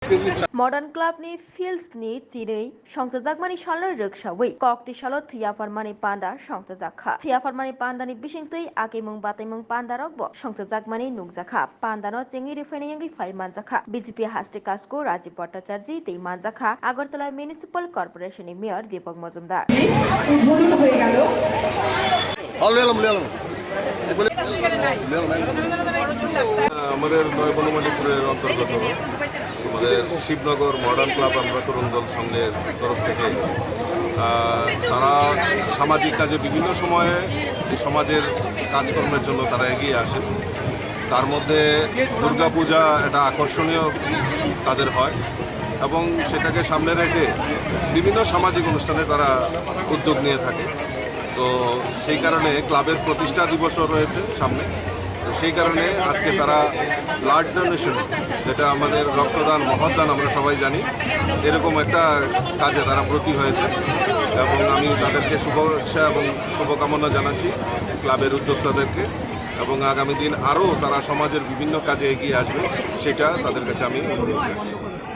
Modern club ni fields ni tinei songtajagmani salor röksawui kokti salo thiyafarmani panda songtajakha thiyafarmani panda ni bisingtui akimung batimung panda rokbo songtajagmani nukjakha panda no chengi rifenengi phai manjakha BJP haste kasko Rajiv Bhattacharya tei manjakha Agartala Municipal Corporation ni mayor Deepak Majumdar উদ্বোধন হয়ে গেল। আমাদের নয় বনমালীপুরের অন্তর্গত আমাদের Shibnagar modern club আমরা তরুণ দল সংঘের তরফ থেকে তারা সামাজিক কাজে বিভিন্ন সময়ে এই সমাজের কাজকর্মের জন্য তারা এগিয়ে আসেন। তার মধ্যে দুর্গাপূজা একটা আকর্ষণীয় তাদের হয় এবং সেটাকে সামনে রেখে বিভিন্ন সামাজিক অনুষ্ঠানে তারা উদ্যোগ নিয়ে থাকে। তো সেই কারণে ক্লাবের প্রতিষ্ঠা দিবসও রয়েছে সামনে। তো সেই কারণে আজকে তারা ব্লাড ডোনেশন, যেটা আমাদের রক্তদান মহৎদান আমরা সবাই জানি, এরকম একটা কাজে তারা ব্রতী হয়েছে এবং আমি তাদেরকে শুভেচ্ছা এবং শুভকামনা জানাচ্ছি ক্লাবের উদ্যোক্তাদেরকে, এবং আগামী দিন আরও তারা সমাজের বিভিন্ন কাজে এগিয়ে আসবে সেটা তাদের কাছে আমি অনুরোধ করছি।